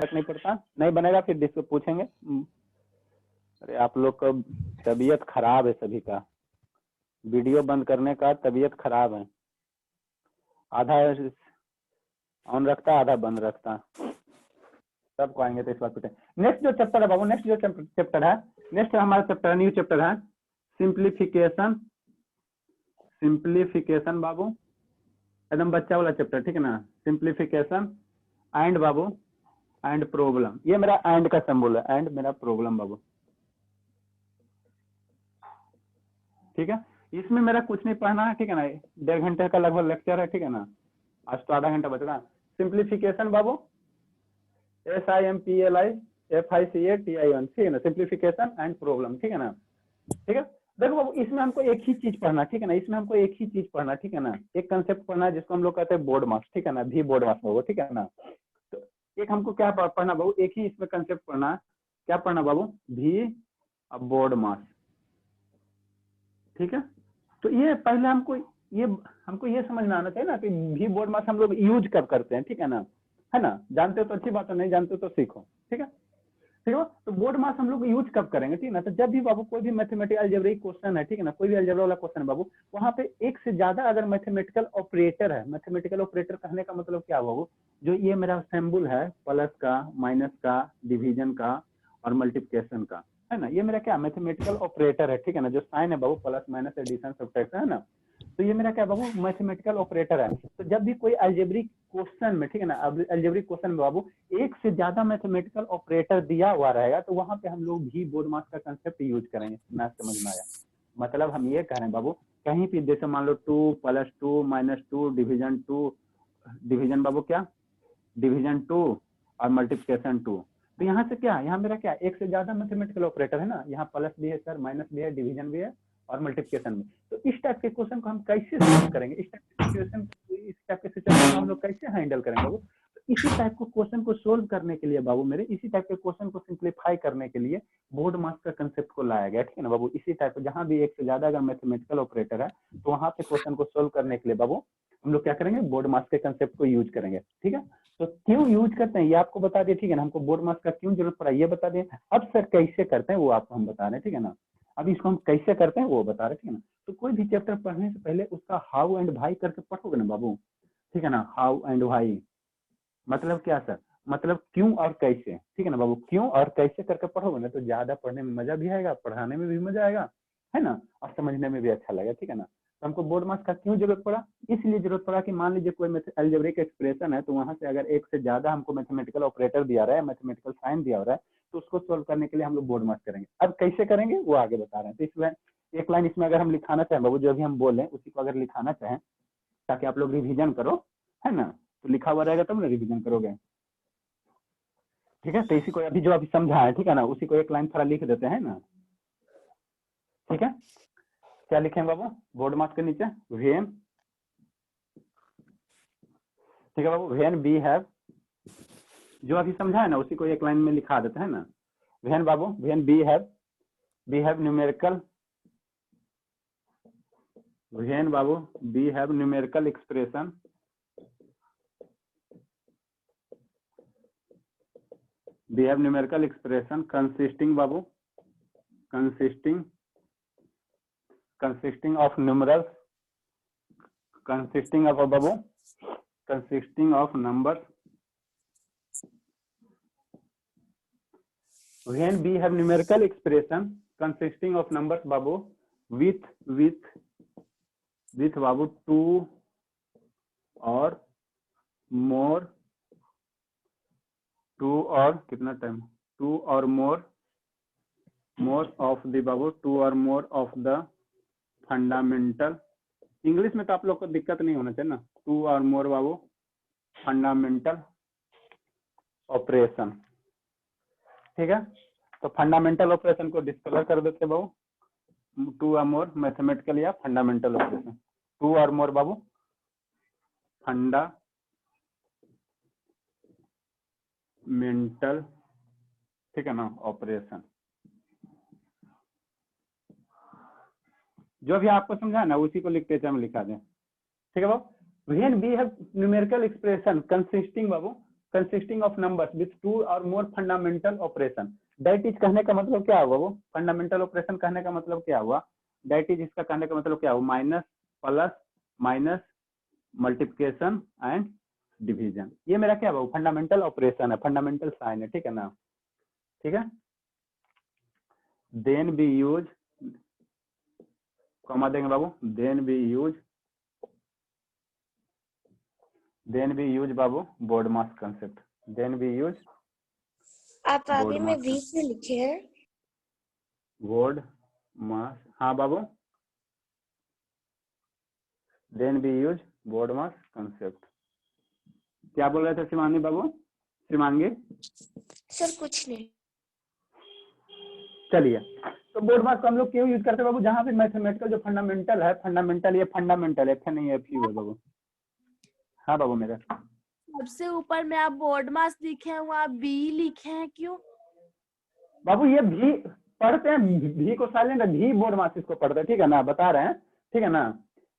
फर्क नहीं पड़ता, नहीं बनेगा फिर डिस्क पूछेंगे। अरे आप लोग का तबीयत खराब है सभी का, वीडियो बंद करने का तबीयत खराब है, आधा ऑन रखता आधा बंद रखता, सबको आएंगे तो इस बात पे। नेक्स्ट जो चैप्टर है बाबू, नेक्स्ट जो चैप्टर है, नेक्स्ट हमारा चैप्टर न्यू चैप्टर है सिंप्लीफिकेशन। सिंप्लीफिकेशन बाबू एकदम बच्चा वाला चैप्टर, ठीक है ना। Simplification and Babu and problem, ये मेरा एंड का सिंबल है, एंड मेरा प्रॉब्लम बाबू, ठीक है। इसमें मेरा कुछ नहीं पढ़ना है, ठीक है ना। 1.5 घंटे का लगभग लेक्चर है, ठीक है ना। आज तो आधा घंटा बच रहा। सिंप्लीफिकेशन बाबू SIMPLIFICATION, ठीक है ना। सिंप्लीफिकेशन एंड प्रॉब्लम, ठीक है ना। ठीक है, देखो बाबू इसमें हमको एक ही चीज पढ़ना, ठीक है ना। इसमें हमको एक ही चीज पढ़ना, ठीक है ना। एक कंसेप्ट पढ़ना है जिसको हम लोग कहते हैं बोर्ड मार्क्स, ठीक है ना। भी बोर्ड मार्क्स बाबू, ठीक है ना। तो एक हमको क्या पढ़ना बाबू, एक ही इसमें कंसेप्ट पढ़ना, क्या पढ़ना बाबू, भी बोर्ड मार्क्स, ठीक है। तो ये पहले हमको ये समझना आना चाहिए ना कि भी बोर्ड मार्क्स हम लोग यूज कब करते हैं, ठीक है ना। जानते हो तो अच्छी बात है, नहीं जानते हो तो सीखो, ठीक है। ठीक है, तो बोर्ड मार्क्स हम लोग यूज कब करेंगे, ठीक है ना। तो जब भी बाबू कोई भी मैथमेटिकल अलजेब्रिक क्वेश्चन है, ठीक है ना, कोई भी अलजेब्रा वाला क्वेश्चन है बाबू, वहां पे एक से ज्यादा अगर मैथमेटिकल ऑपरेटर है, मैथमेटिकल ऑपरेटर कहने का मतलब क्या बाबू, जो ये मेरा सिंबल है प्लस का, माइनस का, डिवीजन का और मल्टीप्लिकेशन का, है ना, ये मेरा क्या मैथमेटिकल ऑपरेटर है, ठीक है ना। जो साइन है बाबू प्लस माइनस एडिशन सब्ट्रैक्शन, है ना। तो ये मेरा क्या बाबू मैथमेटिकल ऑपरेटर है। तो जब भी कोई अलजेब्रिक क्वेश्चन में, ठीक है ना, अलजेब्रिक क्वेश्चन में बाबू एक से ज्यादा मैथमेटिकल ऑपरेटर दिया हुआ रहेगा, तो वहां पे हम लोग भी बोर्ड मार्क्स का कंसेप्ट यूज करेंगे। ना समझ में आया, मतलब हम ये कह रहे हैं बाबू, कहीं भी जैसे मान लो 2 + 2 - 2 डिवीजन 2, डिवीजन बाबू क्या, डिवीजन 2 और मल्टीप्लिकेशन 2। तो यहाँ से क्या, यहाँ मेरा क्या एक से ज्यादा मैथमेटिकल ऑपरेटर है ना, यहाँ प्लस भी है सर, माइनस भी है, डिवीजन भी है और मल्टीप्लिकेशन भी। तो इस टाइप के क्वेश्चन को हम कैसे सॉल्व करेंगे, इस टाइप के सिचुएशन को हम लोग कैसे हैंडल करेंगे बाबू। तो इसी टाइप को क्वेश्चन को सोल्व करने के लिए बाबू मेरे, इसी टाइप के क्वेश्चन को सिंप्लीफाई करने के लिए बोर्ड मार्क्स का कंसेप्ट को लाया गया, ठीक है ना बाबू। इसी टाइप जहां भी एक से ज्यादा अगर मैथमेटिकल ऑपरेटर है, तो वहां पे क्वेश्चन को सोल्व करने के लिए बाबू हम लोग क्या करेंगे, बोर्ड मार्क्स के कंसेप्ट को यूज करेंगे, ठीक है। तो क्यों यूज करते हैं ये आपको बता दिए, ठीक है ना। हमको बोर्ड मार्क्स का क्यों जरूरत पड़ा ये बता दें। अब सर कैसे करते हैं वो आपको हम बता रहे हैं, ठीक है ना। अब इसको हम कैसे करते हैं वो बता रहे हैं, ठीक है ना। तो कोई भी चैप्टर पढ़ने से पहले उसका हाउ एंड व्हाई करके पढ़ोगे ना बाबू, ठीक है ना। हाउ एंड व्हाई मतलब क्या सर, मतलब क्यों और कैसे, ठीक है ना बाबू। क्यों और कैसे करके पढ़ोगे ना तो ज्यादा पढ़ने में मजा भी आएगा, पढ़ाने में भी मजा आएगा, है ना, और समझने में भी अच्छा लगेगा, ठीक है ना। तो हमको बोर्ड मार्क्स का क्यों जरूरत पड़ा, इसलिए जरूरत पड़ा कि मान लीजिए कोई अलजेब्रिक एक्सप्रेशन है, तो वहां से अगर एक से ज्यादा हमको मैथमेटिकल ऑपरेटर दिया रहा है, मैथमेटिकल साइन दिया रहा है, तो उसको सोल्व करने के लिए हम लोग बोर्ड मार्क्स करेंगे। अब कैसे करेंगे वो आगे बता रहे हैं। तो इसमें एक लाइन इसमें अगर हम लिखाना चाहें बाबू, जो अभी हम बोले उसी को अगर लिखाना चाहें ताकि आप लोग रिविजन करो, है ना, तो लिखा हुआ रहेगा तब ना रिविजन करोगे, ठीक है। तो इसी को अभी जो अभी समझा है, ठीक है ना, उसी को एक लाइन थोड़ा लिख देते हैं ना, ठीक है। क्या लिखेंगे बाबू बोर्ड मार्क्स के नीचे, वेन, ठीक है बाबू, वेन बी हैव, जो अभी समझा है ना उसी को एक लाइन में लिखा देते हैं ना। वेन बाबू, when we have numerical, when बाबू we have numerical expression, we have numerical expression consisting babu, consisting of numerals, consisting of babu, consisting of numbers. When we have numerical expression consisting of numbers babu with babu 2 or more, 2 और कितना time, 2 और more of the बाबू 2 और more of the fundamental, English में तो आप लोग को दिक्कत नहीं होना चाहिए ना, 2 और more बाबू फंडामेंटल ऑपरेशन, ठीक है। तो फंडामेंटल ऑपरेशन को डिस्कलर कर देते बाबू, 2 और more मैथमेटिकल या फंडामेंटल ऑपरेशन, 2 और more बाबू फंडामेंटल, ठीक है ना, ऑपरेशन। जो भी आपको समझा ना उसी को लिखते हम लिखा दें, ठीक है बाबू। When we have numerical expression consisting Babu consisting of numbers with 2 और मोर फंडामेंटल ऑपरेशन। दैट इज कहने का मतलब क्या हुआ? वो फंडामेंटल ऑपरेशन कहने का मतलब क्या हुआ? दैट इज इसका कहने का मतलब क्या हुआ? Minus, plus, minus, multiplication and division. ये मेरा क्या हुआ? फंडामेंटल ऑपरेशन है, फंडामेंटल साइन है, ठीक है ना? ठीक है। देन बी यूज, कॉमा देंगे बाबू, देन बी यूज बाबू board mass concept, then we use आप आगे बोर्ड में मास, बीच में लिखे हैं। बोर्ड मास, हाँ बाबू, then we use board mass concept. क्या बोल रहे थे शिवानी बाबू? शिवांगी, सर कुछ नहीं। चलिए, तो बोर्ड मास को हम लोग क्यों यूज करते हैं बाबू? जहाँ पे मैथमेटिकल जो फंडामेंटल है, फंडामेंटल, ये फंडामेंटल है, नहीं है, फ्यू है बाबू। हाँ बाबू मेरा, सबसे ऊपर में आप बोर्ड मास लिखे हैं, वहाँ बी लिखे हैं, क्यों? बाबू ये भी पढ़ते हैं, भी को साइलेंट, भी बोर्ड मास इसको पढ़ते हैं, ठीक है ना? बता रहे हैं, ठीक है ना?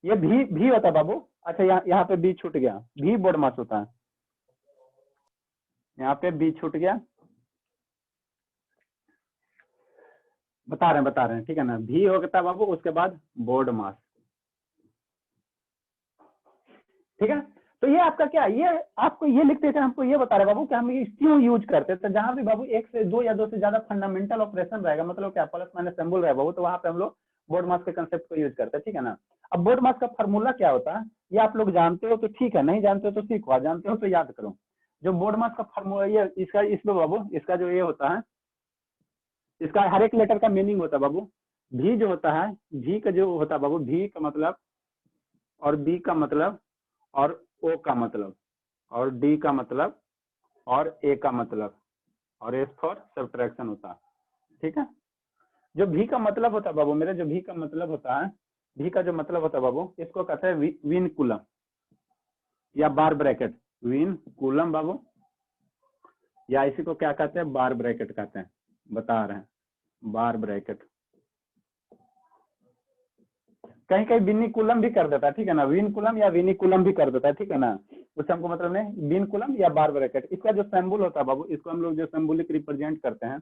ये भी होता है बाबू। अच्छा, यहाँ पे बी छूट गया, भी बोर्ड मास होता है, यहाँ पे बी छूट गया, बता रहे हैं, ठीक है ना? भी होता है बाबू, उसके बाद बोर्ड मास, ठीक है। तो ये आपका क्या, ये आपको ये लिखते थे, हमको ये बता रहे बाबू कि हम ये क्यों यूज करते हैं। तो जहां भी बाबू एक से दो या दो से ज्यादा फंडामेंटल ऑपरेशन रहेगा, मतलब क्या, प्लस माइनस सिंबल रहेगा बाबू, तो वहां पे हम लोग बोर्ड मास के कंसेप्ट को यूज करते हैं, ठीक है ना? अब बोर्ड मास का फॉर्मूला क्या होता है, ये आप लोग जानते हो तो ठीक है, नहीं जानते हो तो सीखो, जानते हो तो याद करो। जो बोर्ड मास का फॉर्मूला, ये इसका, इसमें बाबू इसका जो ये होता है, इसका हर एक लेटर का मीनिंग होता है बाबू। भी जो होता है, भी का जो होता है बाबू, भी का मतलब, और बी का मतलब, और ओ का मतलब, और डी का मतलब, और ए का मतलब, और एस फॉर सब्ट्रैक्शन होता है, ठीक है। जो भी का मतलब होता है बाबू मेरे, जो भी का मतलब होता है, भी का जो मतलब होता है बाबू, इसको कहते हैं विन कूलम या बार ब्रैकेट, विन कूलम बाबू, या इसी को क्या कहते हैं? बार ब्रैकेट कहते हैं, बता रहे हैं, बार ब्रैकेट। कहीं कहीं विनिकुलम भी कर देता है, ठीक है ना? विनकुलम या विनिकुलम भी कर देता है, ठीक है ना? उससे हमको मतलब नहीं, विनकुलम या बार ब्रैकेट। इसका जो सिंबल होता है बाबू, इसको हम लोग जो सिंबॉलिक रिप्रेजेंट करते हैं,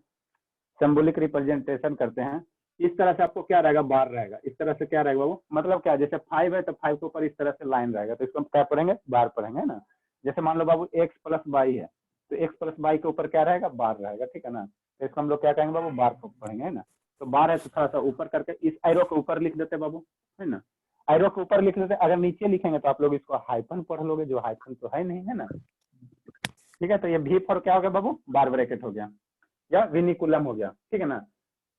सिंबॉलिक रिप्रेजेंटेशन करते हैं, इस तरह से आपको क्या रहेगा? बार रहेगा। इस तरह से क्या रहेगा बाबू? मतलब क्या, जैसे 5 है तो 5 के ऊपर इस तरह से लाइन रहेगा, तो इसको हम क्या पढ़ेंगे? बार पढ़ेंगे ना। जैसे मान लो बाबू x प्लस वाई है, तो x प्लस वाई के ऊपर क्या रहेगा? बार रहेगा, ठीक है ना? तो इसको हम लोग क्या कहेंगे बाबू? बार को पढ़ेंगे, है ना? तो बार है तो थोड़ा सा ऊपर करके इस एरो के ऊपर लिख देते बाबू, है ना? एरो के ऊपर लिख देते। अगर नीचे लिखेंगे तो आप लोग इसको हाइफन पढ़ लोगे, जो हाइफन तो है नहीं, है ना? ठीक है, तो ये भी फॉर क्या हो गया बाबू? बार ब्रैकेट हो गया, या विनिकुलम हो गया, ठीक है ना?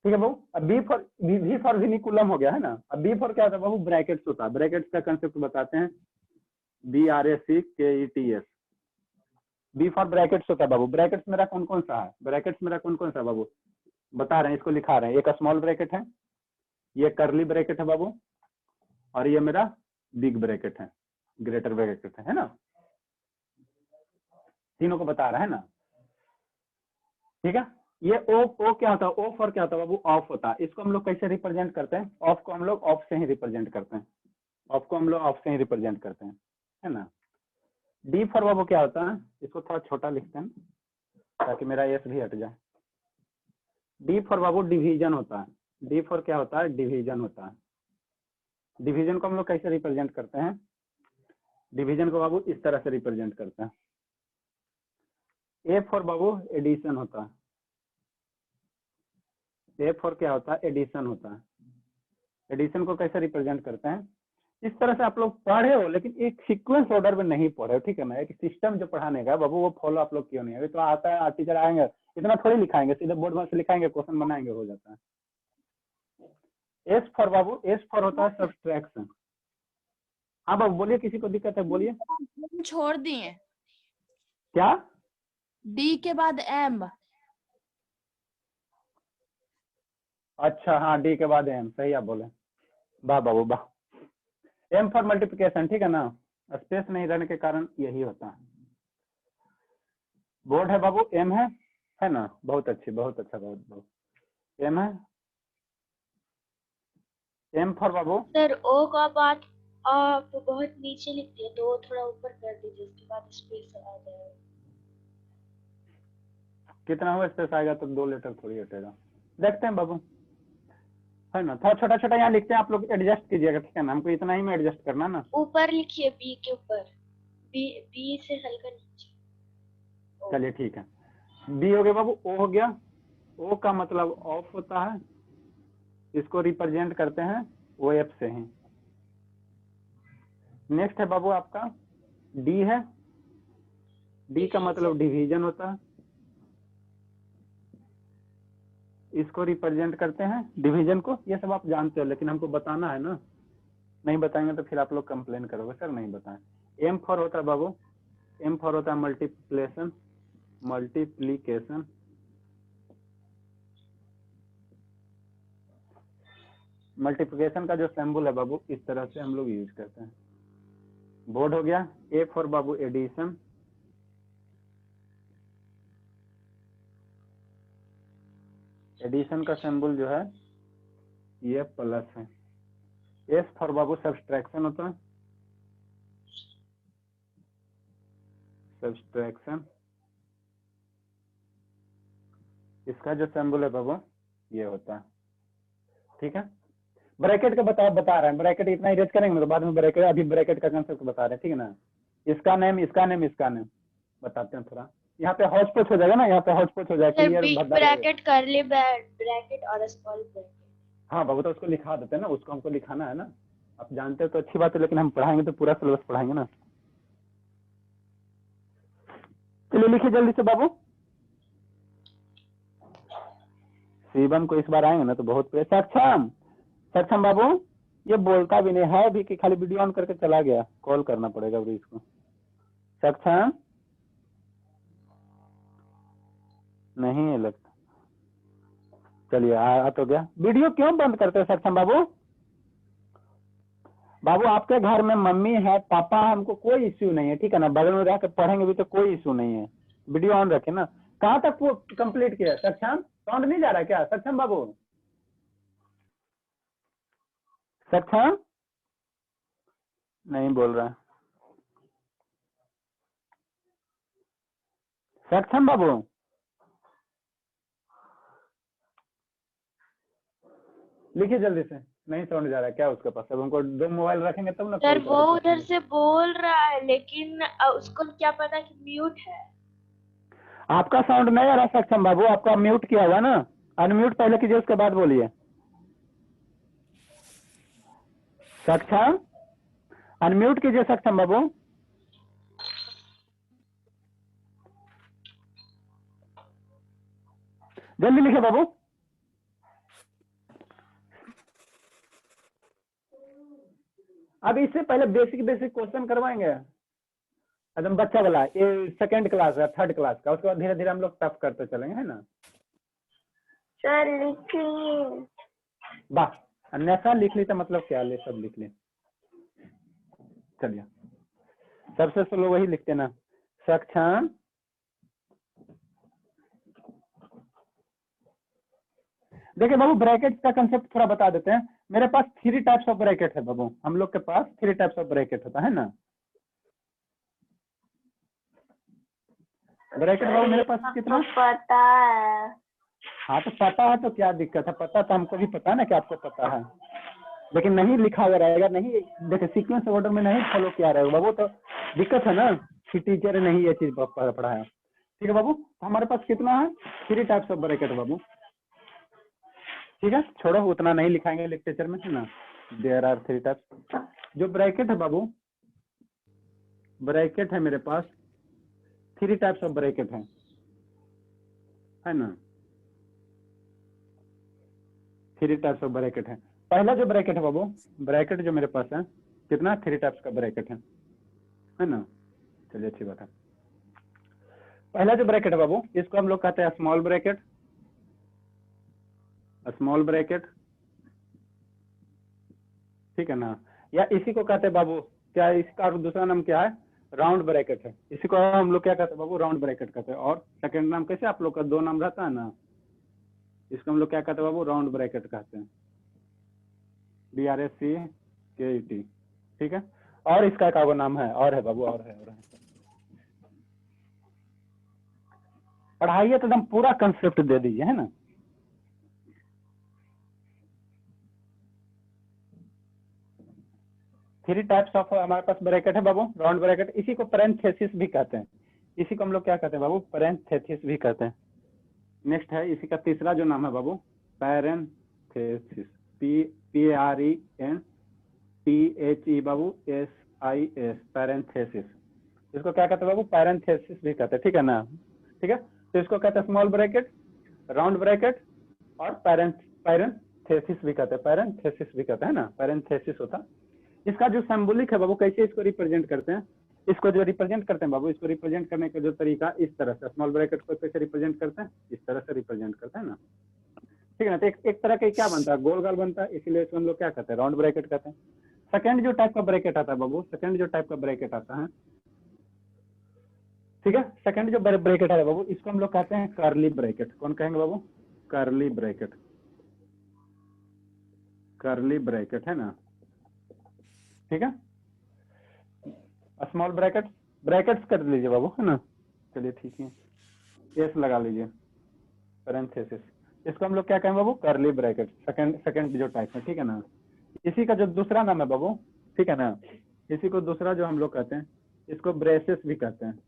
ठीक है बाबू। अब बी फॉर विनिकुलम हो गया, है ना? अब बी फॉर क्या होता है बाबू? ब्रैकेट्स होता है। ब्रैकेट्स का कंसेप्ट बताते हैं, BRACKETS। बी फॉर ब्रैकेट्स होता है बाबू। ब्रैकेट्स मेरा कौन कौन सा है? ब्रैकेट्स मेरा कौन कौन सा है बाबू? बता रहे हैं, इसको लिखा रहे हैं। एक स्मॉल ब्रैकेट है, ये करली ब्रैकेट है बाबू, और ये मेरा बिग ब्रैकेट है, ग्रेटर ब्रैकेट है ना? तीनों को बता रहा है ना, ठीक है। ये ओ क्या होता है? ओ फॉर क्या होता है बाबू? ऑफ होता है। इसको हम लोग कैसे रिप्रेजेंट करते हैं? ऑफ को हम लोग ऑफ से ही रिप्रेजेंट करते हैं, ऑफ को हम लोग ऑफ से ही रिप्रेजेंट करते हैं, है ना? डी फॉर बाबू क्या होता है? इसको थोड़ा छोटा लिखते हैं ताकि मेरा एस भी हट जाए। डी फॉर बाबू डिवीजन होता है। डी फॉर क्या होता है? डिवीजन होता है। डिवीजन को हम लोग कैसे रिप्रेजेंट करते हैं? डिवीजन को बाबू इस तरह से रिप्रेजेंट करते हैं। ए फॉर बाबू एडिशन होता है। ए फॉर क्या होता है? एडिशन होता है। एडिशन को कैसे रिप्रेजेंट करते हैं? इस तरह से आप लोग पढ़े हो, लेकिन एक सीक्वेंस ऑर्डर में नहीं पढ़े हो, ठीक है ना? एक सिस्टम जो पढ़ाने का बाबू, वो फॉलो आप लोग क्यों नहीं है? तो आता है, टीचर आएंगे, इतना थोड़ी लिखाएंगे, सीधे बोर्ड में से लिखाएंगे, क्वेश्चन बनाएंगे, हो जाता है। S for Babu, S for होता है सब्सट्रैक्शन। हाँ बाबू बोलिए, किसी को दिक्कत है बोलिए। छोड़ दिए क्या? डी के बाद एम। अच्छा, हाँ, डी के बाद एम, सही आप बोले, वाह बाबू वाह। एम फॉर मल्टीप्लिकेशन, ठीक है ना? स्पेस नहीं रहने के कारण यही होता है। बोर्ड है बाबू, एम है ना? बहुत अच्छी, बहुत अच्छा, बहुत बहुत एम है। एम फॉर बाबू, सर ओ का बात आप बहुत नीचे लिखते हैं, तो थोड़ा ऊपर कर दीजिए, उसके बाद स्पेस आ जाएगा। कितना हुआ स्पेस आएगा तो 2 लेटर थोड़ी हटेगा। देखते हैं बाबू, है ना। थोड़ा छोटा छोटा यहाँ लिखते हैं, आप लोग एडजस्ट कीजिएगा, ठीक है ना। हमको इतना ही में एडजस्ट करना ना। ऊपर लिखिए, बी के ऊपर, बी से हल्का नीचे। चलिए ठीक है, बी हो गया बाबू। ओ हो गया, ओ का मतलब ऑफ होता है, इसको रिप्रेजेंट करते हैं ओ एफ से ही। नेक्स्ट है बाबू आपका डी है, डी का मतलब डिवीजन होता है, इसको रिप्रेजेंट करते हैं डिवीजन को। ये सब आप जानते हो, लेकिन हमको बताना है ना, नहीं बताएंगे तो फिर आप लोग कंप्लेन करोगे सर नहीं बताएं। एम फॉर होता है बाबू, एम फॉर होता है मल्टीप्लिकेशन, मल्टीप्लीकेशन। मल्टीप्लिकेशन का जो सिंबल है बाबू इस तरह से हम लोग यूज करते हैं। बोर्ड हो गया। ए फॉर बाबू एडिशन, एडिशन का सिंबल जो है ये प्लस है। एस फॉर बाबू सब्सट्रैक्शन होता है, सब्सट्रैक्शन। इसका जो सिंबल है बाबू ये होता है, ठीक है। ब्रैकेट का बता रहे हैं, ब्रैकेट इतना इरेज करेंगे तो बाद में ब्रैकेट, अभी ब्रैकेट का कंसेप्ट बता रहे हैं, ठीक है ना। इसका नेम, इसका नेम, इसका नेम बताते हैं थोड़ा। यहाँ पे हौच पौच हो जाएगा ना, यहाँ पे हौच पौच हो जाएगा, सर क्लियर बिग भद्दा ब्रैकेट, कर्ली ब्रैकेट और स्मॉल ब्रैकेट। हाँ बाबू, तो उसको लिखा देते हैं ना, उसको हमको लिखाना है ना। आप जानते हो तो अच्छी बात है, लेकिन हम पढ़ाएंगे तो पूरा सिलेबस पढ़ाएंगे ना। चलिए लिखिए जल्दी से बाबू। शिवम को इस बार आएंगे ना तो बहुत प्रिय। सक्षम, सक्षम बाबू ये बोलता भी नहीं है भी कि खाली वीडियो ऑन करके चला गया, कॉल करना पड़ेगा अभी इसको। सक्षम नहीं है लगता। चलिए आ तो गया। वीडियो क्यों बंद करते हैं सक्षम बाबू? बाबू आपके घर में मम्मी है, पापा है, हमको कोई इश्यू नहीं है, ठीक है ना। बगल में रहकर पढ़ेंगे भी तो कोई इश्यू नहीं है। वीडियो ऑन रखे ना। कहाँ तक वो कंप्लीट किया सक्षम? साउंड नहीं जा रहा क्या सक्षम बाबू? सक्षम नहीं बोल रहा। सक्षम बाबू लिखिए जल्दी से। नहीं साउंड जा रहा है क्या उसके पास? अब हमको 2 मोबाइल रखेंगे तब ना। सर वो उधर से बोल रहा है, लेकिन उसको क्या पता कि म्यूट है। आपका साउंड नहीं आ रहा सक्षम बाबू, आपका म्यूट किया हुआ ना। अनम्यूट पहले कीजिए उसके बाद बोलिए। सक्षम अनम्यूट कीजिए सक्षम बाबू। जल्दी लिखिए बाबू। अब इससे पहले बेसिक बेसिक क्वेश्चन करवाएंगे एकदम बच्चा वाला, ये 2nd क्लास है 3rd क्लास का। उसके बाद धीरे धीरे हम लोग टफ करते चलेंगे, है ना। सर लिखिए। वाह, अन्यथा लिख ली तो मतलब क्या ले, सब लिख ली। चलिए सबसे स्लो वही लिखते ना। सक्षम देखिए बाबू, ब्रैकेट का कंसेप्ट थोड़ा बता देते हैं। मेरे पास 3 टाइप्स ऑफ ब्रैकेट है बाबू, हम लोग के पास 3 टाइप्स ऑफ ब्रैकेट होता है ना। ब्रैकेट बाबू मेरे पास कितना पता है। हाँ तो पता है तो क्या दिक्कत है, पता तो हमको भी पता है ना कि आपको पता है, लेकिन नहीं लिखा हुआ रहेगा। नहीं देखिए सीक्वेंस ऑर्डर में नहीं फॉलो किया रहेगा बाबू, तो दिक्कत है ना कि टीचर नहीं ये चीज पढ़ाया। ठीक है बाबू, तो हमारे पास कितना है 3 टाइप्स ऑफ ब्रैकेट बाबू। ठीक है, छोड़ो उतना नहीं लिखाएंगे लिटरेचर में, है ना। There are 3 types. जो ब्रैकेट है बाबू, ब्रैकेट है मेरे पास 3 टाइप्स ऑफ ब्रैकेट है ना। 3 टाइप्स ऑफ ब्रैकेट है। पहला जो ब्रैकेट है बाबू, ब्रैकेट जो मेरे पास है कितना 3 टाइप्स का ब्रैकेट है ना। चलिए अच्छी बात है। पहला जो ब्रैकेट है बाबू, इसको हम लोग कहते हैं स्मॉल ब्रैकेट, स्मॉल ब्रैकेट, ठीक है ना। या इसी को कहते हैं बाबू, क्या इसका दूसरा नाम क्या है? राउंड ब्रैकेट है। इसी को हम लोग क्या कहते हैं बाबू? राउंड ब्रैकेट कहते हैं। और सेकंड नाम कैसे आप लोग का 2 नाम रहता है ना, इसको हम लोग क्या कहते हैं बाबू? राउंड ब्रैकेट कहते हैं, BRACKET, ठीक है। और इसका क्या नाम है? और है बाबू, और है पढ़ाई है तो एकदम पूरा कंसेप्ट दे दीजिए, है ना। थ्री टाइप्स ऑफ हमारे पास ब्रैकेट है बाबू, राउंड ब्रैकेट, इसी को पैरेंथेसिस भी कहते हैं, इसी को हम लोग क्या कहते हैं बाबू, पैरेंथेसिस भी कहते हैं। नेक्स्ट है इसी का तीसरा जो नाम है बाबू, पैरेंथेसिस, PARENTHE बाबू SIS, पैरेंथेसिस। इसको क्या कहते हैं बाबू, पैरेंथेसिस भी कहते हैं, ठीक है ना। ठीक है, तो इसको कहते हैं स्मॉल ब्रैकेट, राउंड ब्रैकेट और पैरेंथेसिस भी कहते हैं, पैरेंथेसिस भी कहते हैं ना, पैरेंथेसिस होता है। इसका जो सिंबॉलिक है बाबू, कैसे इसको रिप्रेजेंट करते हैं, इसको जो रिप्रेजेंट करते हैं बाबू, इसको रिप्रेजेंट करने का जो तरीका इस तरह से, स्मॉल ब्रैकेट को कैसे रिप्रेजेंट करते हैं, इस तरह से रिप्रेजेंट करते हैं ना, ठीक है ना। तो एक तरह का क्या बनता है, गोल गोल बनता है, इसीलिए इसको हम लोग क्या कहते हैं, राउंड ब्रैकेट कहते हैं। सेकंड जो टाइप का ब्रैकेट आता है बाबू, सेकंड जो टाइप का ब्रैकेट आता है, ठीक है, सेकंड जो ब्रैकेट है बाबू, इसको हम लोग कहते हैं कर्ली ब्रैकेट। कौन कहेंगे बाबू, कर्ली ब्रैकेट, कर्ली ब्रैकेट, है ना, ठीक है। स्मॉल ब्रैकेट, ब्रैकेट्स कर लीजिए बाबू, है ना, चलिए ठीक है, एस लगा लीजिए, पैरेंथेसिस, इसको हम लोग क्या कहेंगे बाबू, कर्ली ब्रैकेट, सेकंड जो टाइप है, ठीक है ना। इसी का जो दूसरा नाम है बाबू, ठीक है ना, इसी को दूसरा जो हम लोग कहते हैं, इसको ब्रेसेस भी कहते हैं,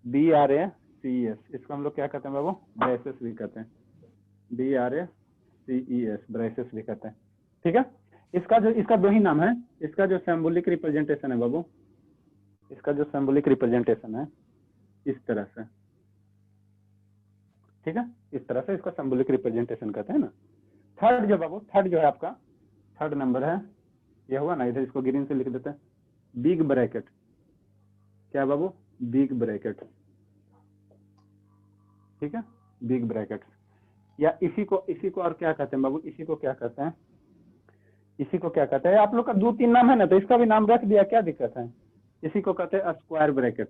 BRACES, इसको हम लोग क्या कहते हैं बाबू, ब्रेसेस भी कहते हैं, BRACES, ब्रेसेस भी कहते हैं, ठीक है। इसका दो ही नाम है, इसका जो सिंबॉलिक रिप्रेजेंटेशन है बाबू, इसका जो सिंबॉलिक रिप्रेजेंटेशन है इस तरह से, ठीक है, इस तरह से इसको सिंबॉलिक रिप्रेजेंटेशन कहते हैं ना। थर्ड जो बाबू, थर्ड जो है आपका, थर्ड नंबर है, यह हुआ ना, इधर इसको ग्रीन से लिख देते हैं, बिग ब्रैकेट। क्या बाबू, बिग ब्रैकेट, ठीक है, बिग ब्रैकेट, या इसी को और क्या कहते हैं बाबू, इसी को क्या कहते हैं, इसी को क्या कहते हैं, आप लोग का 2-3 नाम है ना, तो इसका भी नाम रख दिया, क्या दिक्कत है। इसी को कहते हैं square bracket,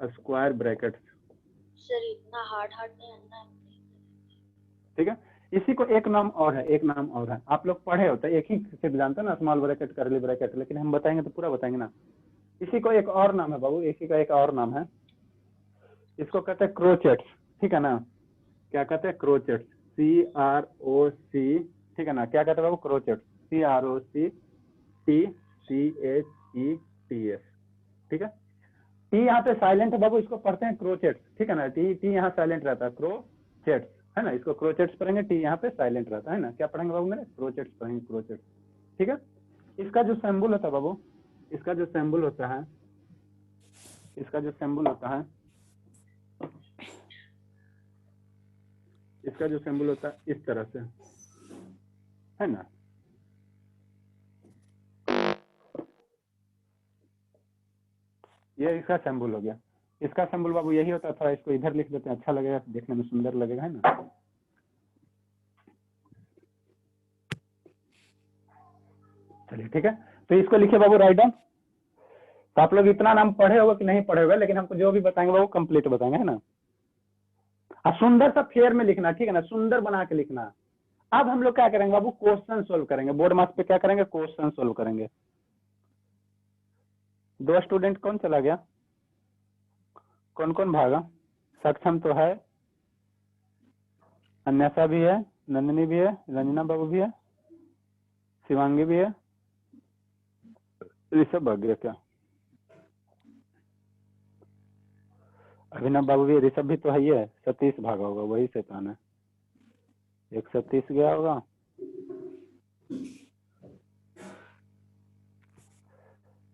square bracket. Sir इतना हार्ड नहीं आना है। ठीक है, इसी को एक नाम और है, एक नाम और है, आप लोग पढ़े होते हैं, एक ही सिर्फ जानते हैं ना, स्मॉल ब्रैकेट, कर्ली ब्रैकेट, लेकिन हम बताएंगे तो पूरा बताएंगे ना। इसी को एक और नाम है बाबू, इसी का एक और नाम है, इसको कहते हैं क्रोचेट्स, ठीक है ना। क्या कहते हैं, क्रोचेट्स, CROC, ठीक है ना। क्या कहते हैं बाबू, क्रोचेट्स, CROCTCHETS, ठीक है। टी यहाँ पे साइलेंट है बाबू, इसको पढ़ते हैं क्रोचेट्स, ठीक है ना, टी यहाँ साइलेंट रहता है, क्रोचेट्स, है ना, इसको क्रोचेट्स पढ़ेंगे, टी यहाँ पे साइलेंट रहता है ना। क्या पढ़ेंगे बाबू मेरे, क्रोचेट्स पढ़ेंगे, क्रोचेट्स, ठीक है। इसका जो सिंबल होता है बाबू, इसका जो सिंबल होता है, इसका जो सिंबल होता है, इसका जो सिंबल होता है इस तरह से, है ना। ये इसका सिंबल हो गया, इसका सिंबल बाबू यही होता है, थोड़ा इसको इधर लिख देते हैं, अच्छा लगेगा, देखने में सुंदर लगेगा, है ना। चलिए ठीक है, तो इसको लिखिए बाबू, राइट डाउन। तो आप लोग इतना नाम पढ़े होगा कि नहीं पढ़े होगा, लेकिन हमको जो भी बताएंगे बाबू कंप्लीट बताएंगे, है ना। सुंदर सा फेयर में लिखना, ठीक है ना, सुंदर बना के लिखना। अब हम लोग क्या करेंगे बाबू, क्वेश्चन सोल्व करेंगे, बोर्ड मार्क्स पे क्या करेंगे, क्वेश्चन सोल्व करेंगे। 2 स्टूडेंट कौन चला गया, कौन कौन भागा, सक्षम तो है, अन्यसा भी है, नंदिनी भी है, रंजना बाबू भी है, शिवांगी भी है, ऋषभ भाग गया क्या, अभिनव बाबू भी, ऋषभ भी तो है ही है, सतीश भागा होगा, वही शैतान है, एक सतीश गया होगा।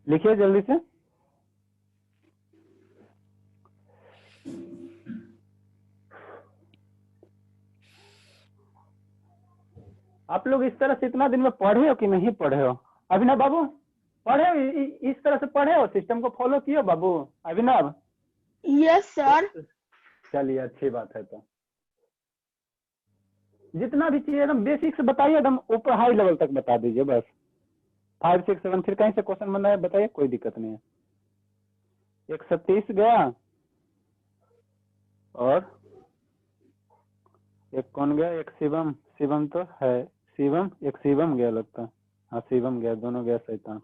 लिखिए जल्दी से। आप लोग इस तरह से इतना दिन में पढ़े हो कि नहीं पढ़े हो, अभिनव बाबू पढ़े हो, इस तरह से पढ़े हो, सिस्टम को फॉलो किए हो बाबू, अभिनव। Yes sir. चलिए अच्छी बात है, तो जितना भी चाहिए एकदम बेसिक से बताइए, एकदम ऊपर हाई लेवल तक बता दीजिए बस। 5, 6, 7 फिर कहीं से क्वेश्चन बन रहा है बताइए, कोई दिक्कत नहीं है। एक सतीश गया और एक कौन गया, एक शिवम, शिवम तो है, शिवम, एक शिवम गया लगता है, हाँ शिवम गया, दोनों गया शैतान।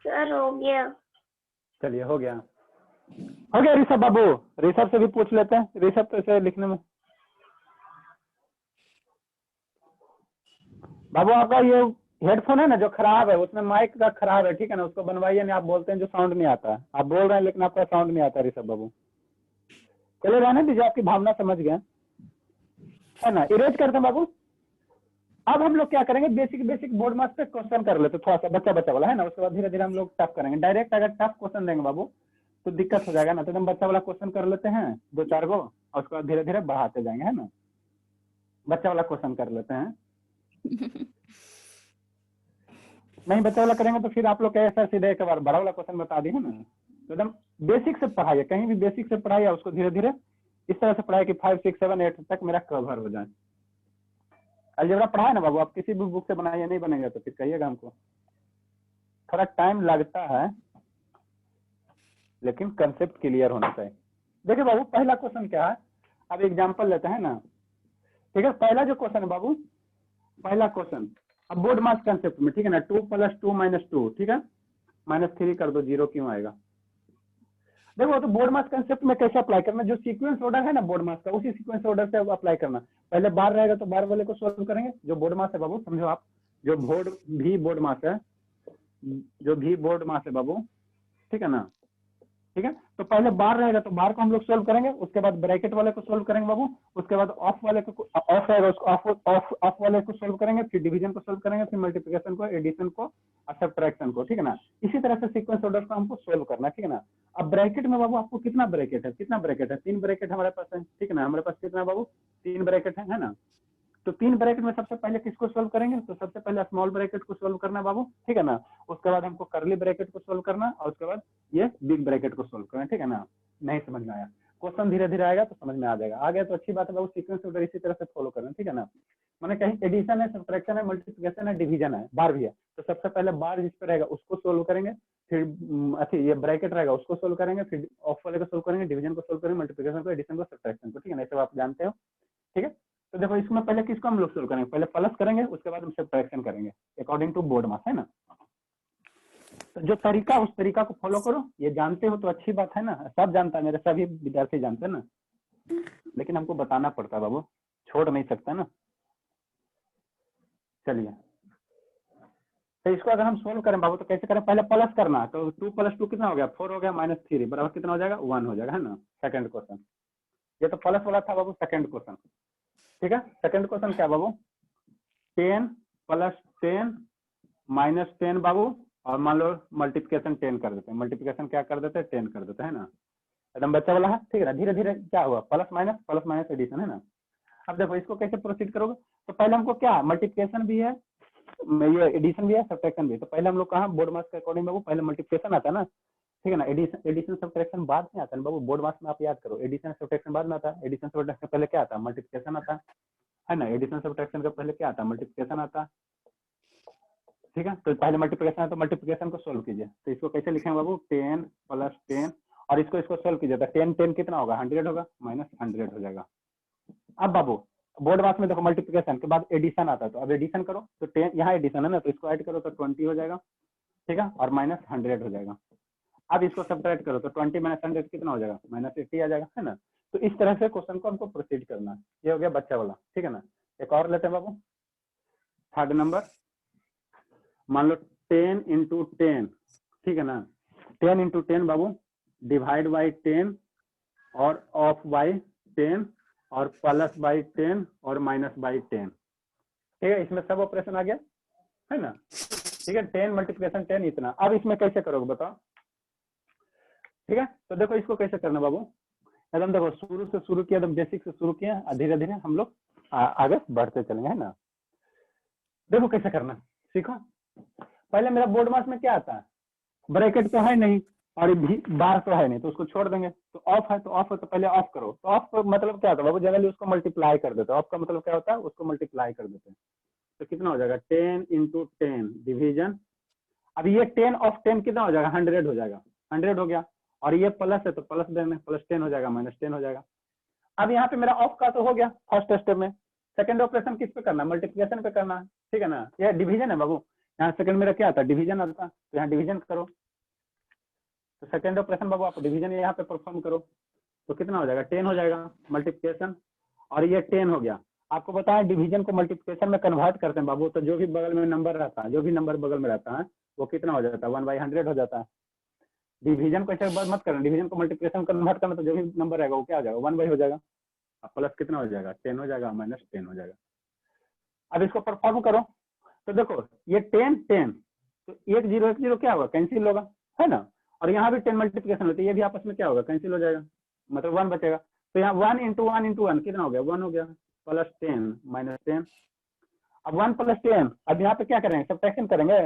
सर हो गया। चलिए हो गया, हो गया ऋषभ बाबू? ऋषभ से भी पूछ लेते हैं, ऋषभ तो इसे लिखने में। बाबू आपका ये हेडफोन है ना जो खराब है, उसमें माइक का खराब है, ठीक है ना, उसको बनवाइए। नहीं आप बोलते हैं जो साउंड नहीं आता है, आप बोल रहे हैं लेकिन आपका साउंड नहीं आता ऋषभ बाबू। चले रहने दीजिए, आपकी भावना समझ गए, है ना। इरेज करते हैं बाबू। अब हम लोग क्या करेंगे, बेसिक बेसिक बोर्ड मास पे क्वेश्चन कर लेते, थोड़ा सा बच्चा बच्चा वाला, है ना। उसके बाद धीरे धीरे हम लोग टफ करेंगे। डायरेक्ट अगर टफ क्वेश्चन देंगे बाबू तो दिक्कत हो जाएगा ना, तो हम बच्चा वाला क्वेश्चन कर लेते हैं 2-4 गो, और उसके बाद धीरे धीरे बढ़ाते जाएंगे, है ना। बच्चा वाला क्वेश्चन कर लेते हैं। नहीं बच्चा वाला करेंगे तो फिर आप लोग कहे सर सीधे एक बार बड़ा वाला क्वेश्चन बता दिए, है ना। तो एकदम बेसिक से पढ़ाइए, कहीं भी बेसिक से पढ़ाइए, उसको धीरे धीरे इस तरह से पढ़ाइए कि 5, 6, 7, 8 तक मेरा कवर हो जाए। अलजेब्रा पढ़ाए ना बाबू, आप किसी भी बुक से बनाइए, नहीं बनेगा तो फिर कहिएगा हमको। थोड़ा टाइम लगता है लेकिन कंसेप्ट क्लियर होना चाहिए। देखिए बाबू पहला क्वेश्चन क्या है, अब एग्जांपल लेते हैं ना, ठीक है। पहला जो क्वेश्चन है बाबू, पहला क्वेश्चन अब बोर्ड मास कंसेप्ट में, ठीक है ना। 2 + 2 - 2, ठीक है, -3 कर दो, 0 क्यों आएगा। देखो तो बोर्ड मास कंसेप्ट में कैसे अप्लाई करना, जो सीक्वेंस ऑर्डर है ना बोर्ड मास का, उसी सीक्वेंस ऑर्डर से अप्लाई करना। पहले बार रहेगा तो बार वाले को सोल्व करेंगे, जो बोर्ड मास है बाबू, समझो आप, जो बोर्ड मास है, जो भी बोर्ड मास है बाबू, ठीक है ना, ठीक है। तो पहले बार रहेगा तो बार को हम लोग सोल्व करेंगे, उसके बाद ब्रैकेट वाले को सोल्व करेंगे बाबू, उसके बाद ऑफ वाले को, ऑफ रहेगा उसको ऑफ वाले को सोल्व करेंगे, फिर डिवीजन को सोल्व करेंगे, फिर मल्टीप्लिकेशन को, एडिशन को और सब्ट्रैक्शन को, ठीक है ना। इसी तरह से सीक्वेंस ऑर्डर को हमको सोल्व करना है, ठीक है ना। अब ब्रैकेट में बाबू आपको कितना ब्रैकेट है, 3 ब्रैकेट हमारे पास है, ठीक है ना। हमारे पास कितना बाबू, 3 ब्रैकेट है ना। तो 3 ब्रैकेट में सबसे पहले किसको सोल्व करेंगे, तो सबसे पहले स्मॉल ब्रैकेट को सोल्व करना है बाबू, ठीक है ना। उसके बाद हमको करली ब्रैकेट को सोल्व करना, और उसके बाद ये बिग ब्रैकेट को सोल्व करना, ठीक है ना। नहीं समझ में आया, क्वेश्चन धीरे धीरे आएगा तो समझ में आ जाएगा। आ गया तो अच्छी बात है बाबू, सीक्वेंस ऑर्डर इसी तरह से फॉलो करना, ठीक है ना। मैंने कहीं एडिशन है, सब्ट्रैक्शन है, मल्टीप्लिकेशन है, डिवीजन है, बार भी है, तो सबसे पहले बार जिस पे रहेगा उसको सोल्व करेंगे, फिर अच्छा ये ब्रैकेट रहेगा उसको सोल्व करेंगे, फिर ऑफ वाले को सोल्व करेंगे, डिवीजन को सोल्व करेंगे, मल्टीप्लिकेशन को, एडिशन को, सब्ट्रैक्शन को, ठीक है ना। सब आप जानते हो, ठीक है। तो देखो इसमें पहले किसको हम लोग सोल्व करेंगे, पहले प्लस करेंगे, उसके बाद हम सब्ट्रैक्शन करेंगे अकॉर्डिंग टू बोर्ड मास, है ना। तो जो तरीका, उस तरीका को फॉलो करो, ये जानते हो तो अच्छी बात है ना, सब जानता है, मेरे सभी विद्यार्थी जानते हैं ना, लेकिन हमको बताना पड़ता है बाबू, छोड़ नहीं सकता ना। चलिए तो इसको अगर हम सोल्व करें बाबू तो कैसे करें, पहले प्लस करना, तो 2 + 2 कितना हो गया, 4 हो गया, -3 बराबर कितना हो जाएगा, 1 हो जाएगा, है ना। सेकंड क्वेश्चन, ये तो प्लस वाला था बाबू, सेकंड क्वेश्चन, ठीक है। सेकंड क्वेश्चन क्या बाबू, 10 + 10 - 10 बाबू, और मान लो मल्टीप्लिकेशन 10 कर देते हैं, मल्टीप्लिकेशन क्या कर देते हैं, 10 कर देते हैं ना। एकदम बच्चा वाला है, ठीक है ना। धीरे धीरे क्या हुआ, प्लस माइनस एडिशन, है ना। अब देखो इसको कैसे प्रोसीड करोगे, तो पहले हमको क्या, मल्टीप्लिकेशन भी है, ये एडिशन भी है, सब्ट्रैक्शन भी है। तो पहले हम लोग कहाँ बोर्ड मास के अकॉर्डिंग बाबू, पहले मल्टीप्लिकेशन आता है ना, ठीक है ना। एडिशन सब्ट्रैक्शन बाद में आता है बाबू, बोर्ड मास में आप याद करो, एडिशन सब्ट्रैक्शन बाद में आता है। एडिशन सब्ट्रैक्शन पहले क्या आता है, मल्टीप्लिकेशन आता है ना। एडिशन सब्ट्रैक्शन का पहले क्या आता है, मल्टीप्लिकेशन आता है, ठीक है। तो पहले मल्टीप्लिकेशन है तो मल्टीप्लिकेशन को सोल्व कीजिए। तो इसको कैसे लिखेंगे बाबू, 10 + 10, और इसको सोल्व कीजिए तो 10 कितना होगा, 100 होगा, -100 हो जाएगा। अब बाबू बोर्ड मास में देखो मल्टीप्लिकेशन के बाद एडिशन आता है, तो अब एडिशन करो, तो 10 यहाँ एडिशन है ना, तो इसको ऐड करो तो 20 हो जाएगा, ठीक है, और -100 हो जाएगा। अब इसको सब्ट्रैक्ट करो तो 20 - 100 कितना हो जाएगा, -80 आ जाएगा, है ना। तो इस तरह से क्वेश्चन को हमको प्रोसीड करना है। ये हो गया बच्चा वाला, ठीक है ना। एक और लेते हैं बाबू, थर्ड नंबर, मान लो 10 × 10, ठीक है ना। 10 × 10 बाबू, डिवाइड बाई 10 और ऑफ बाई 10 और प्लस बाई 10 और माइनस बाई 10, ठीक है। इसमें सब ऑपरेशन आ गया, है ना, ठीक है। 10 मल्टीप्लिकेशन 10 इतना। अब इसमें कैसे करोगे बताओ, ठीक है। तो देखो इसको कैसे करना बाबू, एकदम देखो शुरू से शुरू किया, एकदम बेसिक से शुरू किया, धीरे धीरे हम लोग आगे बढ़ते चलेंगे, है ना। देखो कैसे करना सीखो। पहले मेरा बोर्ड मास में क्या आता है, ब्रैकेट तो है नहीं और भी बार तो है नहीं, तो उसको छोड़ देंगे। तो ऑफ है तो ऑफ है, तो पहले ऑफ करो। तो ऑफ का मतलब क्या होता है बाबू, जनरली उसको मल्टीप्लाई कर देते हैं। ऑफ का मतलब क्या होता है, उसको मल्टीप्लाई कर देते हैं। तो कितना हो जाएगा, 10 × 10 डिवीजन। अब ये 10 ऑफ 10 कितना हो जाएगा, 100 हो जाएगा, 100 हो गया। और ये प्लस है तो प्लस देना, +10 हो जाएगा, -10 हो जाएगा। अब यहाँ पे मेरा ऑफ का तो हो गया फर्स्ट स्टेप में। सेकंड ऑपरेशन किस पे करना है, मल्टीप्लिकेशन पे करना है, ठीक है ना। ये डिवीजन है बाबू, यहाँ सेकंड मेरा क्या आता है, डिवीजन आता है, तो यहाँ डिवीजन करो। तो सेकेंड ऑपरेशन बाबू आप डिवीजन यहाँ पे परफॉर्म करो, तो कितना हो जाएगा 10 हो जाएगा मल्टीप्लिकेशन, और ये 10 हो गया। आपको बताएं डिवीजन को मल्टीप्लिकेशन में कन्वर्ट करते हैं बाबू, तो जो भी बगल में नंबर रहता है, जो भी नंबर बगल में रहता है वो कितना हो जाता है 1/100 हो जाता है। डिवीजन को ऐसे मत करना, डिवीजन को मल्टीप्लिकेशन कन्वर्ट करना, तो जो भी नंबर रहेगा वो क्या हो जाएगा 1 हो जाएगा, अब प्लस कितना हो जाएगा 10 हो जाएगा, -10 हो जाएगा। अब इसको परफॉर्म करो, तो देखो ये 10 10, तो 1 0 1 0 क्या होगा कैंसिल होगा, है ना, और यहाँ भी 10 मल्टीप्लिकेशन होती है, ये भी आपस में क्या होगा कैंसिल हो जाएगा, मतलब 1 बचेगा। तो यहाँ 1 × 1 × 1 कितना हो गया 1 हो गया, +10 -10। अब 1 + 10, अब यहाँ पे क्या करेंगे सब्ट्रैक्शन करेंगे,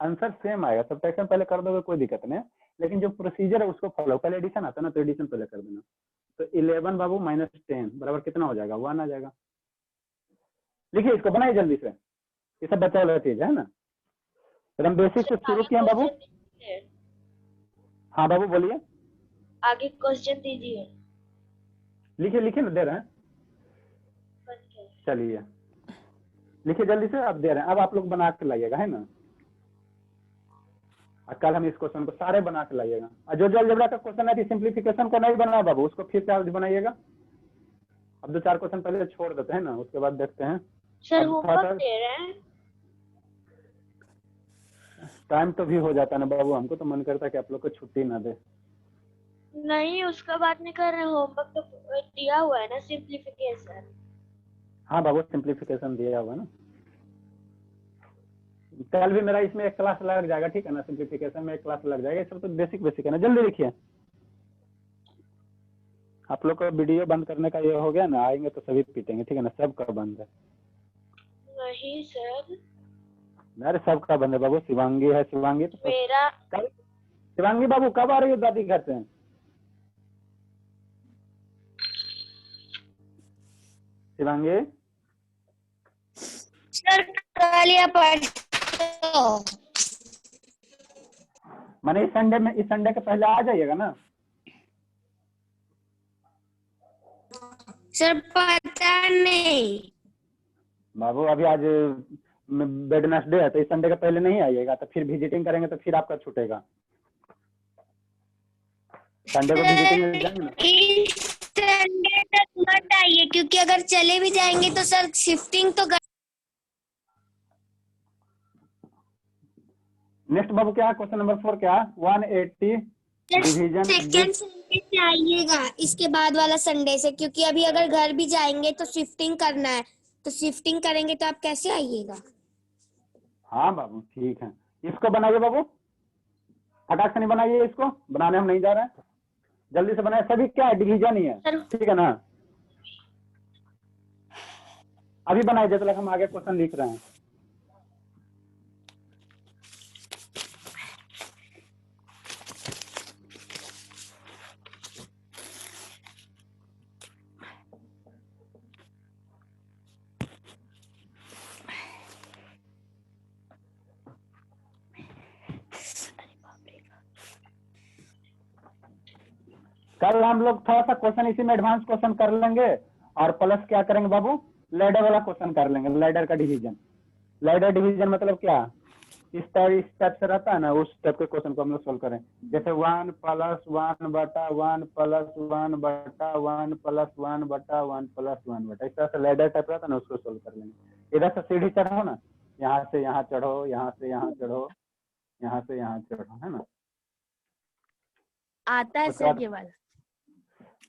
आंसर सेम आएगा, सब्ट्रैक्शन पहले कर दोगे कोई दिक्कत नहीं, लेकिन जो प्रोसीजर है उसको फॉलो, पहले एडिशन आता है ना तो एडिशन पहले कर देना। तो 11 बाबू -10 बराबर कितना हो जाएगा 1 आ जाएगा। लिखिए इसको, बनाइए जल्दी से, ये सब बचा हुआ चीज है ना। तो हम बेसिक से शुरू किए बाबू। हाँ बाबू बोलिए, आगे क्वेश्चन दीजिए। लिखिए लिखिए ना, दे रहे हैं, चलिए लिखिए जल्दी से, आप दे रहे हैं, अब आप लोग बना के लाइएगा, है ना, और कल हम इस क्वेश्चन को सारे बना के लाइएगा, और जो अलजेब्रा का क्वेश्चन है सिंप्लीफिकेशन को नहीं बनाया बाबू, उसको फिर से आज बनाइएगा। अब 2-4 क्वेश्चन पहले छोड़ देते हैं ना, उसके बाद देखते हैं। सर होमवर्क दे रहे हैं। टाइम तो भी हो जाता है ना बाबू, हमको तो मन करता है कि आप लोग को छुट्टी ना दे। नहीं उसका बात नहीं कर रहे, होमवर्क तो दिया हुआ है ना सिंप्लीफिकेशन। हाँ बाबू सिंप्लीफिकेशन दिया हुआ ना, कल भी मेरा इसमें एक क्लास लग जाएगा, ठीक है ना, सिंप्लीफिकेशन में एक क्लास लग जाएगा, ये सब तो बेसिक बेसिक है ना। जल्दी लिखिए, आप लोग का वीडियो बंद करने का ये हो गया ना, आएंगे तो सभी पीटेंगे, ठीक है ना, सबका बंद है। नहीं सर, अरे सबका बंद है बाबू, शिवांगी है, शिवांगी तो मेरा शिवांगी बाबू कब आ रही हो दादी घर से? शिवांगी सर कल या परसों, मैंने इस संडे के पहले आ जाइएगा ना। सर पता नहीं बाबू अभी आज वेडनेसडे है, तो इस संडे के पहले नहीं आइएगा, तो फिर विजिटिंग करेंगे तो फिर आपका छूटेगा। संडे को विजिटिंग जाएंगे ना। इस संडे तक मत आइए, क्योंकि अगर चले भी जाएंगे तो सर शिफ्टिंग तो नेक्स्ट बाबू क्या है, क्वेश्चन नंबर 4 क्या, 180 डिवीजन सेकेंड संडे से आइएगा, इसके बाद वाला संडे से, क्योंकि अभी अगर घर भी जाएंगे तो शिफ्टिंग करना है, तो शिफ्टिंग करेंगे तो आप कैसे आइएगा। हाँ बाबू ठीक है, इसको बनाइए बाबू, फटाक से नहीं बनाइए, इसको बनाने हम नहीं जा रहे हैं, जल्दी से बनाए, सभी क्या है डिवीजन ही है, ठीक है ना। अभी बनाइए जब तक हम आगे क्वेश्चन लिख रहे हैं। कल हम लोग थोड़ा सा क्वेश्चन इसी में एडवांस क्वेश्चन कर लेंगे, और प्लस क्या करेंगे बाबू, लैडर वाला क्वेश्चन कर लेंगे, लैडर का डिवीजन। लैडर डिवीजन मतलब क्या, इस टाइप से रहता है ना, उस टाइप के क्वेश्चन को हम लोग सोल्व करें, जैसे 1 + 1 बटा 1 + 1 बटा 1 + 1 बटा 1 + 1 बटा, इस तरह से लैडर टाइप रहता है ना, उसको सोल्व कर लेंगे। इधर से सीढ़ी चढ़ो ना, यहाँ से यहाँ चढ़ो, यहाँ से यहाँ चढ़ो, यहाँ से यहाँ चढ़ो, है ना। आता है सर ये वाला?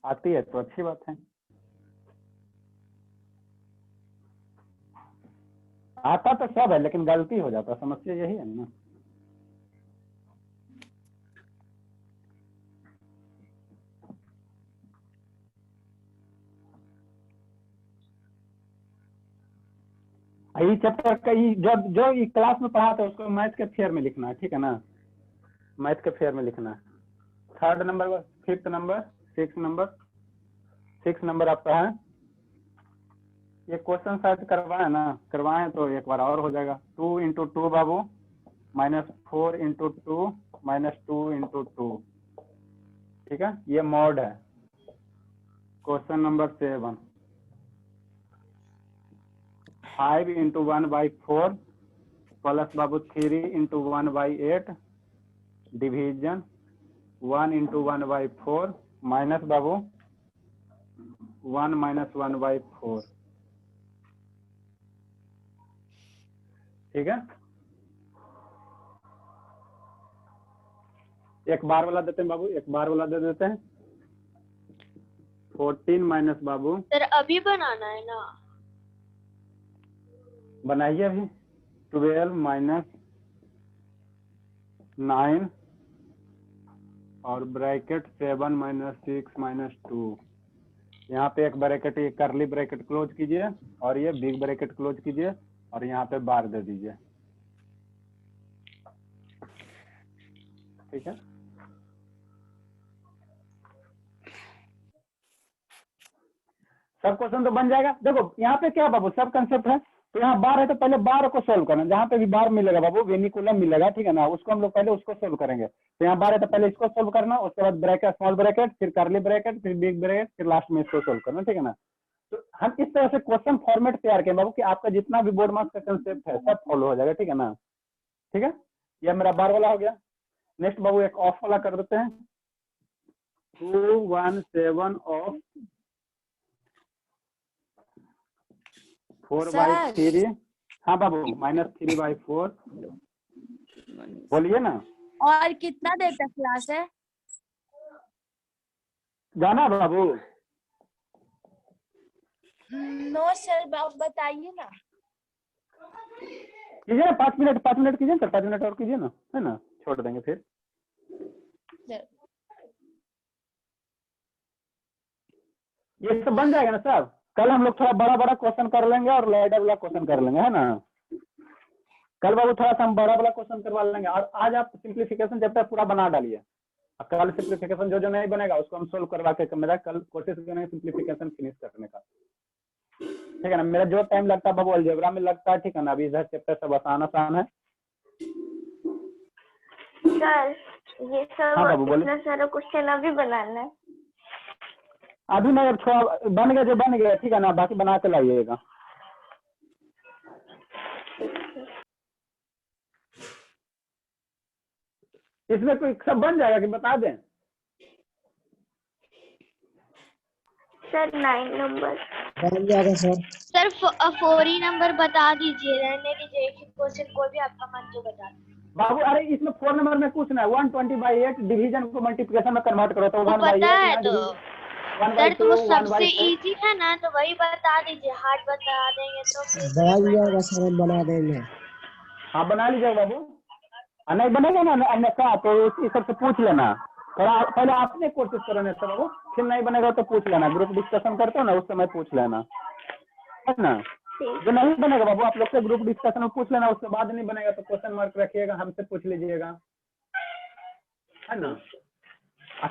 आती है तो अच्छी बात है, आता तो सब है लेकिन गलती हो जाता है, समस्या यही है ना। ये चैप्टर का जो क्लास में पढ़ा था उसको मैथ के फेयर में लिखना है, ठीक है ना, मैथ के फेयर में लिखना है। 3rd number, 5th number, 6 number आपका है। ये क्वेश्चन शायद करवाएं तो एक बार और हो जाएगा। 2 × 2 बाबू, -4 × 2 -2 × 2, ठीक है, ये मॉड है। क्वेश्चन नंबर 7, 5 × 1/4 प्लस बाबू 3 × 1/8 डिवीजन 1 इंटू 1/4 माइनस बाबू 1 माइनस 1/4। ठीक है, एक बार वाला देते हैं बाबू, एक बार वाला दे देते हैं। 14 माइनस बाबू, सर अभी बनाना है ना? बनाइए अभी। 12 माइनस 9 और ब्रैकेट 7 माइनस 6 माइनस 2। यहाँ पे एक ब्रैकेट, ये करली ब्रैकेट क्लोज कीजिए और ये बिग ब्रैकेट क्लोज कीजिए और यहाँ पे बार दे दीजिए। ठीक है, सब क्वेश्चन तो बन जाएगा। देखो यहाँ पे क्या बाबू, सब कंसेप्ट है। तो यहाँ बार है तो पहले बार को सोल्व करना, जहाँ पे भी बार मिलेगा बाबू वेनिकुलम मिलेगा, ठीक है ना, उसको हम लोग पहले उसको सोल्व करेंगे। तो यहाँ बार है तो पहले इसको सोल्व करना, उसके बाद ब्रैकेट, स्मॉल ब्रैकेट, फिर करली ब्रैकेट, फिर बिग ब्रैकेट, फिर लास्ट में इसको सोल्व करना। ठीक है ना, तो हम इस तरह से क्वेश्चन फॉर्मेट तैयार करें बाबू कि आपका जितना भी बोर्ड मार्क्स का कंसेप्ट है सब फॉलो हो जाएगा। ठीक है ना, ठीक है, यह मेरा बार वाला हो गया। नेक्स्ट बाबू एक ऑफ वाला कर देते हैं। 217 ऑफ 4/3। हाँ बाबू, माइनस 3/4। बोलिए ना। और कितना देर तक क्लास है? जाना बाबू? नो सर, आप बताइए ना। कीजिए ना, 5 मिनट, 5 मिनट कीजिए सर, 5 मिनट और कीजिए ना, है ना, छोड़ देंगे फिर। ये सब बन जाएगा ना सब। कल हम लोग थोड़ा बड़ा बड़ा क्वेश्चन कर लेंगे और लाइटर वाला क्वेश्चन कर लेंगे, है ना। कल बाबू थोड़ा सा हम बड़ा वाला क्वेश्चन करवा लेंगे और आज आप सिंप्लीफिकेशन चैप्टर पूरा बना डालिए। कल सिंप्लीफिकेशन जो जो नहीं बनेगा उसको हम सोल्व करवा के, मेरा कल कोशिश करेंगे सिंप्लीफिकेशन फिनिश करने का। ठीक है ना, मेरा जो टाइम लगता है बाबू अलजेब्रा में लगता है। ठीक है ना, अभी इधर चैप्टर सब आसान आसान है। सर ये सब हाँ बाबू, बोलिए। इतना सारा क्वेश्चन अभी बनाना है? अभी नहीं, अब थोड़ा बन गया जो बन गया, ठीक है ना, बाकी बना के लाइएगा। इसमें कोई सब बन जाएगा कि बता दें? Sir 9 number. बन जाएगा सर। सर 4 नंबर बता दीजिए, रहने दीजिए, एक क्वेश्चन कोई भी आपका मन जो बता दीजिए। बाबू अरे इसमें 4 नंबर में कुछ ना है, 120/8 डिवीजन को मल्टीप्लिकेशन में कन्वर्ट करो तो 1/8 पता है तो 1/2 सर, तो वो सबसे 1/4। इजी है ना, तो वही बता दीजिए। हार्ड बता देंगे तो फिर बन जाएगा सर, हम बना देंगे। हाँ बना लीजिएगा बाबू। नहीं बनेगा ना अन्यथा तो इस सबसे पूछ लेना। थोड़ा पहले आपने कोशिश करो ना सब बाबू, फिर नहीं बनेगा तो पूछ लेना, ग्रुप डिस्कशन करते हो ना उस समय पूछ लेना, है ना। जो नहीं बनेगा बाबू आप लोग से ग्रुप डिस्कशन में पूछ लेना, उसके बाद नहीं बनेगा तो क्वेश्चन मार्क रखिएगा, हमसे पूछ लीजिएगा, है ना।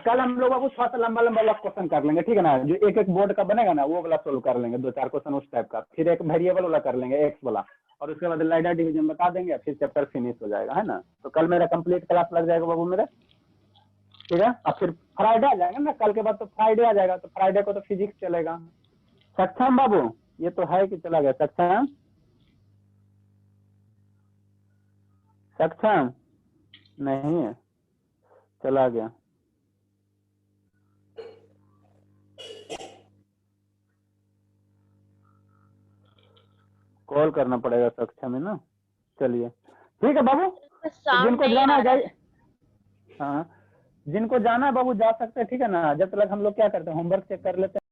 कल हम लोग बाबू थोड़ा सा लंबा लंबा वाला क्वेश्चन कर लेंगे, ठीक है ना, जो एक एक बोर्ड का बनेगा ना वो वाला सोल्व कर लेंगे, 2-4 क्वेश्चन उस टाइप का, फिर एक वेरिएबल वाला कर लेंगे एक्स वाला, और उसके बाद लाइडर डिवीजन बता देंगे, फिर चैप्टर फिनिश हो जाएगा, है ना। तो कल मेरा कंप्लीट क्लास लग जाएगा बाबू मेरे, ठीक है। अब फिर फ्राइडे आ जाएगा ना, कल के बाद तो फ्राइडे आ जाएगा, तो फ्राइडे को तो फिजिक्स चलेगा। सक्षम बाबू, ये तो है कि चला गया सक्षम? सक्षम नहीं है, चला गया। कॉल करना पड़ेगा सक्षम है ना। चलिए ठीक है बाबू, जिनको जाना है जाइए। हाँ जिनको जाना है बाबू जा सकते हैं, ठीक है ना। जब तक हम लोग क्या करते हैं होमवर्क चेक कर लेते हैं।